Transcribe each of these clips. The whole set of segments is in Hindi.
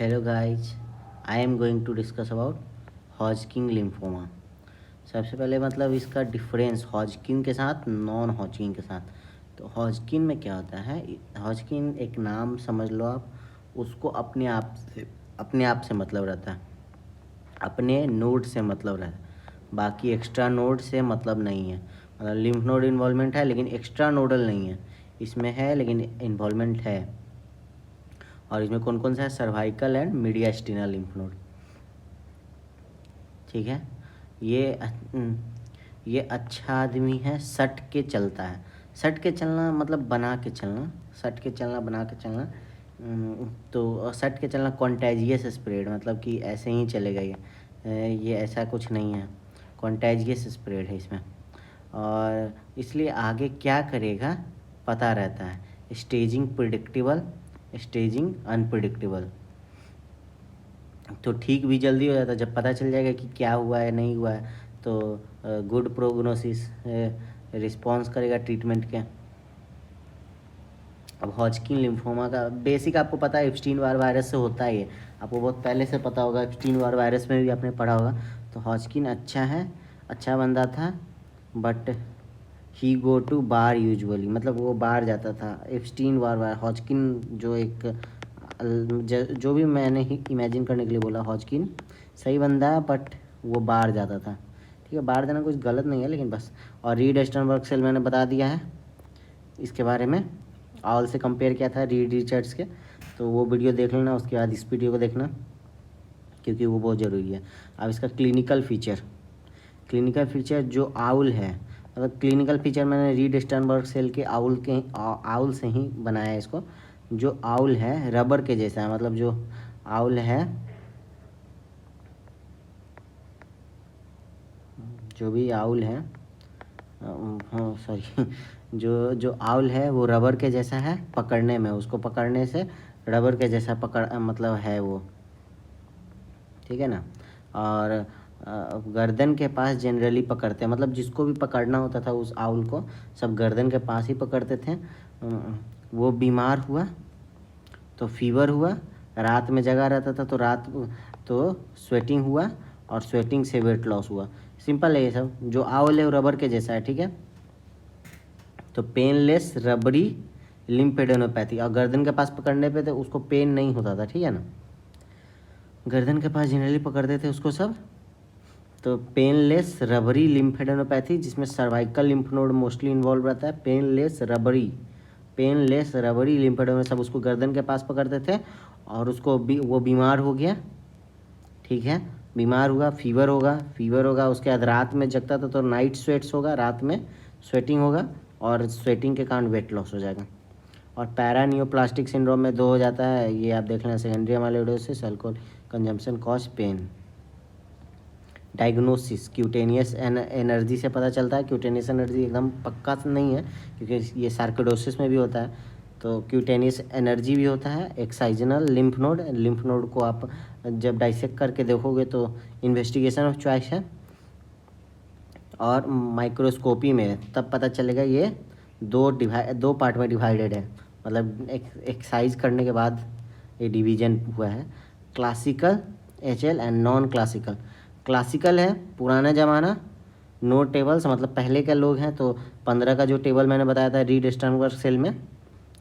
Hello guys, I am going to discuss about Hodgkin lymphoma. सबसे पहले मतलब इसका डिफरेंस हॉजकिन के साथ नॉन हॉजकिन के साथ। तो हॉजकिन में क्या होता है, हॉजकिन एक नाम समझ लो आप, उसको अपने आप से मतलब रहता है, अपने नोड से मतलब रहता है, बाकी एक्स्ट्रा नोड से मतलब नहीं है। मतलब लिम्फ नोड इन्वॉल्वमेंट है लेकिन एक्स्ट्रा नोडल नहीं है, इसमें है लेकिन इन्वॉल्वमेंट है। और इसमें कौन कौन सा है, cervical and mediastinal lymph node. ठीक है, ये अच्छा आदमी है, सट के चलता है। सट के चलना मतलब बना के चलना, सट के चलना बना के चलना। तो सट के चलना कॉन्टेजियस स्प्रेड, मतलब कि ऐसे ही चलेगा ये ऐसा कुछ नहीं है, कॉन्टेजियस स्प्रेड है इसमें। और इसलिए आगे क्या करेगा पता रहता है। Staging predictable, staging unpredictable. तो ठीक भी जल्दी हो जाता है, जब पता चल जाएगा कि क्या हुआ है नहीं हुआ है तो गुड प्रोग्नोसिस रिस्पॉन्स करेगा ट्रीटमेंट के। अब हॉजकिन लिम्फोमा का बेसिक आपको पता है, एप्स्टीन बार वायरस से होता ही है, आपको बहुत पहले से पता होगा, एप्स्टीन बार वायरस में भी आपने पढ़ा होगा। तो हॉजकिन अच्छा है, अच्छा बंदा था, but he go to bar usually, मतलब वो बार जाता था। एप्स्टीन बार हॉजकिन जो एक जो भी मैंने ही इमेजिन करने के लिए बोला, हॉजकिन सही बंदा है बट वो बाहर जाता था। ठीक है, बाहर जाना कुछ गलत नहीं है लेकिन बस। और रीड स्टर्नबर्ग सेल मैंने बता दिया है इसके बारे में, ऑल से कंपेयर किया था रीड रिचर्ड्स के, तो वो वीडियो देख लेना, उसके बाद इस वीडियो को देखना क्योंकि वो बहुत ज़रूरी है। अब इसका क्लिनिकल फीचर जो आउल है, मतलब क्लिनिकल फीचर मैंने रीड स्टर्नबर्ग सेल के आउल से ही बनाया है इसको। जो आउल है रबर के जैसा है, मतलब जो आउल है, जो भी आउल है, हाँ सॉरी, जो आउल है वो रबर के जैसा है पकड़ने में, उसको पकड़ने से रबर के जैसा पकड़ मतलब है वो। ठीक है ना। और गर्दन के पास जनरली पकड़ते हैं, मतलब जिसको भी पकड़ना होता था उस आउल को सब गर्दन के पास ही पकड़ते थे। वो बीमार हुआ तो फीवर हुआ, रात में जगा रहता था तो स्वेटिंग हुआ, और स्वेटिंग से वेट लॉस हुआ। सिंपल है ये सब। जो आउल है वो रबर के जैसा है, ठीक है। तो पेनलेस रबरी लिम्फेडेनोपैथी, और गर्दन के पास पकड़ने पे तो उसको पेन नहीं होता था, ठीक है ना। गर्दन के पास जनरली पकड़ते थे उसको सब। तो पेनलेस रबरी लिम्फेडेनोपैथी, जिसमें cervical lymph node mostly involve रहता है। पेनलेस रबरी लिम्फेडेनोपैथी, सब उसको गर्दन के पास पकड़ते थे और उसको वो बीमार हो गया, ठीक है। बीमार हुआ, फीवर होगा, उसके बाद रात में जगता था तो नाइट स्वेट्स होगा, रात में स्वेटिंग होगा, और स्वेटिंग के कारण वेट लॉस हो जाएगा। और पैरानियोप्लास्टिक सिंड्रोम में 2 हो जाता है, ये आप देख लेना, secondary amyloidosis, alcohol consumption cause pain. Diagnosis cutaneous energy से पता चलता है। क्यूटेनियस एनर्जी एकदम पक्का नहीं है क्योंकि ये सार्कोडोसिस में भी होता है। तो क्यूटेनियस एनर्जी भी होता है। एक्साइजनल लिम्फ नोड को आप जब डाइसेक्ट करके देखोगे तो इन्वेस्टिगेशन ऑफ चॉइस है, और माइक्रोस्कोपी में तब पता चलेगा ये दो पार्ट में डिवाइडेड है, मतलब एक्सरसाइज करने के बाद ये डिवीजन हुआ है। Classical HL and non classical. Classical है पुराना ज़माना, नो टेबल्स, मतलब पहले के लोग हैं तो 15 का जो टेबल मैंने बताया था रीड स्टर्नबर्ग सेल में,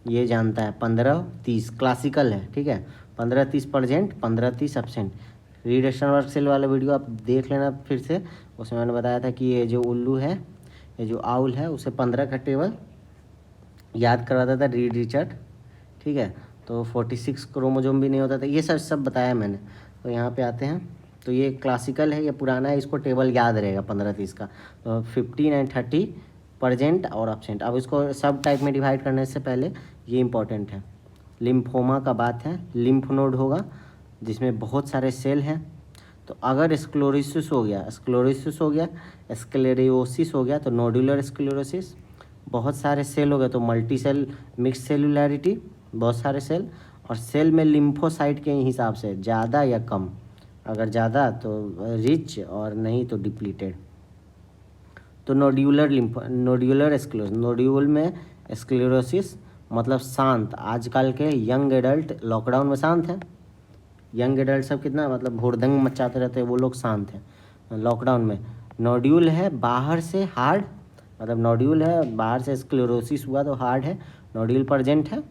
ये जानता है 15-30 क्लासिकल है, ठीक है। 15-30 present, 15-30 absent. Reed Sternberg cell वाला वीडियो आप देख लेना फिर से, उसमें मैंने बताया था कि ये जो उल्लू है, ये जो आउल है, उसे 15 का टेबल याद करवाता था रीड रिचर्ड, ठीक है। तो 46 क्रोमोजोम भी नहीं होता था, ये सब बताया मैंने। तो यहाँ पे आते हैं, तो ये क्लासिकल है, ये पुराना है, इसको टेबल याद रहेगा 15-30 का। तो 15 एंड 30 प्रेजेंट और एब्सेंट। अब इसको सब टाइप में डिवाइड करने से पहले ये इंपॉर्टेंट है, लिम्फोमा का बात है। लिम्फ नोड होगा जिसमें बहुत सारे सेल हैं। तो अगर स्क्लेरोसिस हो गया, स्क्लेरोसिस हो गया तो नोडुलर स्क्लेरोसिस। बहुत सारे सेल हो गए तो मल्टी सेल मिक्स सेलुलैरिटी, बहुत सारे सेल। और सेल में लिम्फोसाइट के हिसाब से ज़्यादा या कम, अगर ज़्यादा तो रिच और नहीं तो डिप्लीटेड। तो नोड्यूलर स्क्लेरोसिस, नोड्यूल में स्क्लेरोसिस मतलब शांत। आजकल के यंग एडल्ट लॉकडाउन में शांत है, यंग एडल्ट सब कितना मतलब भोरदंग मचाते रहते हैं, वो लोग शांत हैं लॉकडाउन में। नोड्यूल है बाहर से हार्ड, मतलब नोड्यूल है बाहर से स्क्लेरोसिस हुआ तो हार्ड है, नोड्यूल प्रेजेंट है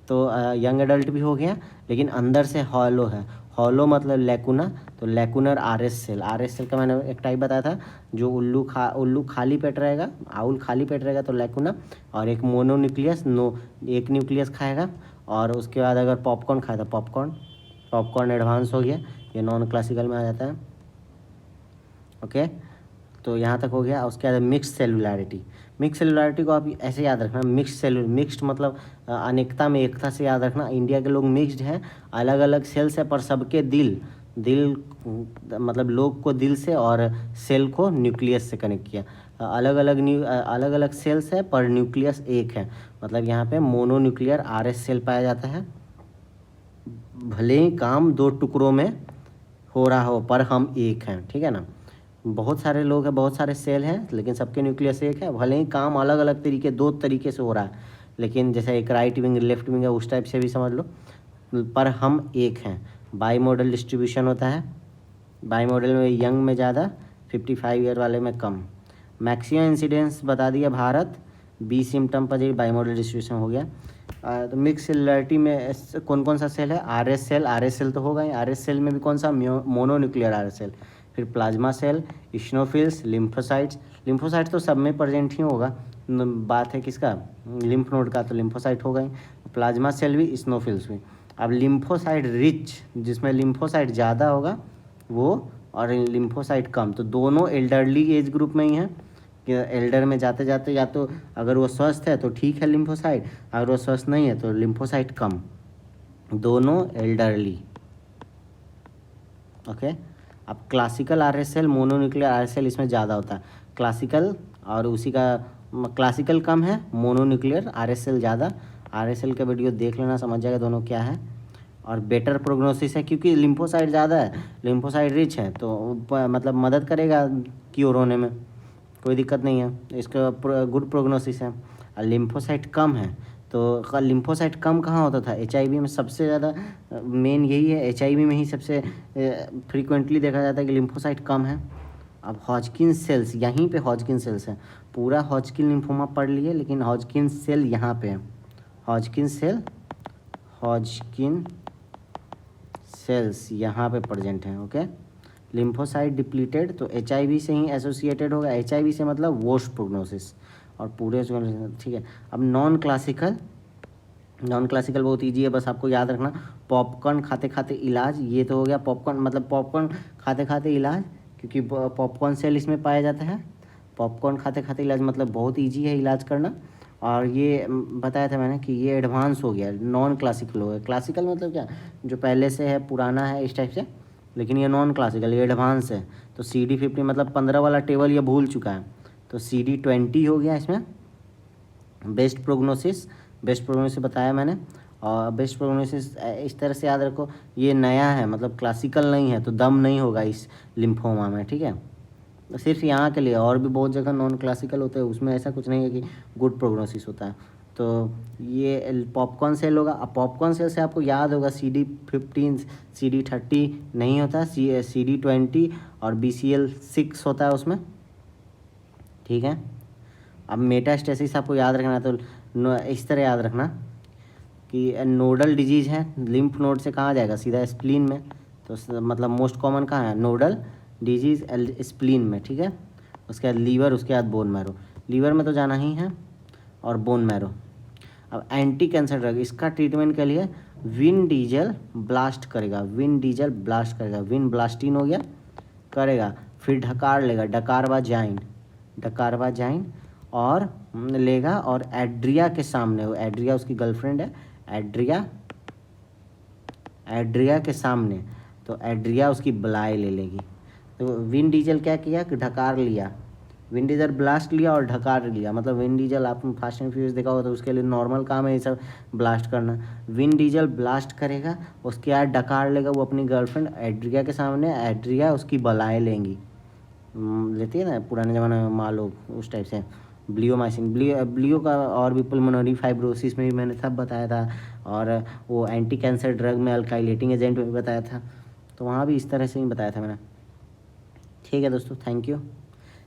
तो यंग एडल्ट भी हो गया, लेकिन अंदर से हॉलो है। हॉलो मतलब लैकुना, तो lacunar RS cell. RS cell का मैंने एक टाइप बताया था, जो उल्लू खाली पेट रहेगा, आउल खाली पेट रहेगा तो लैकुना, और एक मोनोन्यूक्लियस एक न्यूक्लियस खाएगा, और उसके बाद अगर पॉपकॉर्न खाया था पॉपकॉर्न एडवांस हो गया, ये नॉन क्लासिकल में आ जाता है। ओके, तो यहाँ तक हो गया। उसके बाद मिक्स सेलुलैरिटी। मिक्स सेलुलैरिटी को आप ऐसे याद रखना, मिक्स्ड मतलब अनेकता में एकता से याद रखना। इंडिया के लोग मिक्स्ड हैं, अलग अलग सेल्स है, पर सबके दिल मतलब लोग को दिल से और सेल को न्यूक्लियस से कनेक्ट किया। अलग अलग सेल्स है पर न्यूक्लियस एक है, मतलब यहाँ पे मोनोन्यूक्लियर आरएस सेल पाया जाता है। भले ही काम दो टुकड़ों में हो रहा हो पर हम एक हैं, ठीक है ना। बहुत सारे लोग हैं, बहुत सारे सेल हैं, लेकिन सबके न्यूक्लियस एक है। भले ही काम अलग अलग दो तरीके से हो रहा है, लेकिन जैसे एक राइट विंग लेफ्ट विंग है, उस टाइप से भी समझ लो, पर हम एक हैं। बाई मॉडल डिस्ट्रीब्यूशन होता है, बाई मॉडल में यंग में ज़्यादा, 55 ईयर वाले में कम। मैक्सिमम इंसिडेंस बता दिया भारत, 20 सिम्टम पर बाई मॉडल डिस्ट्रीब्यूशन हो गया। तो मिक्स सेलुलरिटी में कौन कौन सा सेल है? आरएस सेल तो होगा ही। आरएस सेल में भी कौन सा? Mononuclear RS cell. फिर प्लाज्मा सेल, इशनोफिल्स, लिम्फोसाइट्स तो सब में प्रेजेंट ही होगा। बात है किसका? लिम्फ नोड का, तो लिम्फोसाइट होगा ही। प्लाज्मा सेल भी, इशनोफिल्स भी। अब लिम्फोसाइट रिच, जिसमें लिम्फोसाइट ज़्यादा होगा वो, और लिम्फोसाइट कम, तो दोनों एल्डरली एज ग्रुप में ही हैं। कि एल्डर में जाते जाते या तो अगर वो स्वस्थ है तो ठीक है लिम्फोसाइट, अगर वो स्वस्थ नहीं है तो लिम्फोसाइट कम, दोनों एल्डरली। ओके, अब classical RS cell, mononuclear RS cell इसमें ज़्यादा होता है। क्लासिकल और उसी का क्लासिकल कम है, मोनोन्यूक्लियर आरएस सेल ज़्यादा। आरएस सेल का वीडियो देख लेना, समझ जाएगा दोनों क्या है। और बेटर प्रोग्नोसिस है, क्योंकि लिम्फोसाइट ज़्यादा है, लिम्फोसाइट रिच है, तो मतलब मदद करेगा क्योर होने में, कोई दिक्कत नहीं है। इसका गुड प्रोग्नोसिस है। और लिम्फोसाइट कम है, तो लिम्फोसाइट कम कहाँ होता था? एचआईवी में सबसे ज़्यादा मेन यही है, एचआईवी में ही सबसे फ्रीक्वेंटली देखा जाता है कि लिम्फोसाइट कम है। अब हॉजकिन सेल्स, यहीं पे हॉजकिन सेल्स है, पूरा हॉजकिन लिम्फोमा पढ़ लिए, लेकिन हॉजकिन सेल यहाँ पे है। हॉजकिन सेल्स यहाँ पे प्रेजेंट हैं। ओके, लिम्फोसाइट डिप्लीटेड, तो एचआईवी से ही एसोसिएटेड होगा। एचआईवी से मतलब वर्स्ट प्रोग्नोसिस, और पूरे, ठीक है। अब नॉन क्लासिकल बहुत ईजी है, बस आपको याद रखना। पॉपकॉर्न खाते खाते इलाज, ये तो हो गया पॉपकॉर्न, मतलब पॉपकॉर्न खाते खाते इलाज, क्योंकि पॉपकॉर्न सेल इसमें पाया जाता है। पॉपकॉर्न खाते खाते इलाज मतलब बहुत ईजी है इलाज करना। और ये बताया था मैंने कि ये एडवांस हो गया, नॉन क्लासिकल हो गया। क्लासिकल मतलब क्या? जो पहले से है, पुराना है, इस टाइप से, लेकिन ये नॉन क्लासिकल, ये एडवांस है। तो CD50 मतलब 15 वाला टेबल ये भूल चुका है, तो CD20 हो गया इसमें। बेस्ट प्रोग्नोसिस बताया मैंने। और बेस्ट प्रोग्नोसिस इस तरह से याद रखो, ये नया है, मतलब क्लासिकल नहीं है, तो दम नहीं होगा इस लिम्फोमा में, ठीक है। सिर्फ यहाँ के लिए, और भी बहुत जगह नॉन क्लासिकल होते हैं, उसमें ऐसा कुछ नहीं है कि गुड प्रोग्नोसिस होता है। तो ये पॉपकॉर्न सेल होगा। अब पॉपकॉर्न सेल से आपको याद होगा CD15 CD30 नहीं होता, CD20 और BCL6 होता है उसमें, ठीक है। अब मेटास्टेसिस आपको याद रखना, तो इस तरह याद रखना कि नोडल डिजीज़ है, लिम्फ नोड से कहाँ जाएगा? सीधा स्प्लीन में। तो मतलब मोस्ट कॉमन कहाँ है? नोडल डिजीज़ स्प्लीन में, ठीक है। उसके बाद लीवर, उसके बाद बोन मैरो। लीवर में तो जाना ही है, और बोन मैरो। अब एंटी कैंसर ड्रग, इसका ट्रीटमेंट के लिए विन डीजल ब्लास्ट करेगा, विन ब्लास्टिन हो गया, करेगा। फिर ढकार लेगा, डकारवा जाइन और लेगा, और एड्रिया के सामने, वो एड्रिया उसकी गर्लफ्रेंड है, एड्रिया के सामने, तो एड्रिया उसकी बलाई ले लेगी। तो विन डीजल क्या किया कि ढकार लिया, विन डीजल ब्लास्ट लिया और ढकार लिया। मतलब विन डीजल आपने फास्ट एंड फ्यूरियस देखा होगा, तो उसके लिए नॉर्मल काम है ये सब ब्लास्ट करना। विन डीजल ब्लास्ट करेगा, उसके बाद ढकार लेगा वो अपनी गर्लफ्रेंड एड्रिया के सामने, एड्रिया उसकी बलाई लेंगी, लेती है ना पुराने ज़माने में माँ लोग, उस टाइप से। ब्लियोमाइसिन, ब्लियो का और भी पुल्मोनरी फाइब्रोसिस में भी मैंने सब बताया था, और वो एंटी कैंसर ड्रग में अल्काइलेटिंग एजेंट में भी बताया था, तो वहाँ भी इस तरह से ही बताया था मैंने। ठीक है दोस्तों, थैंक यू।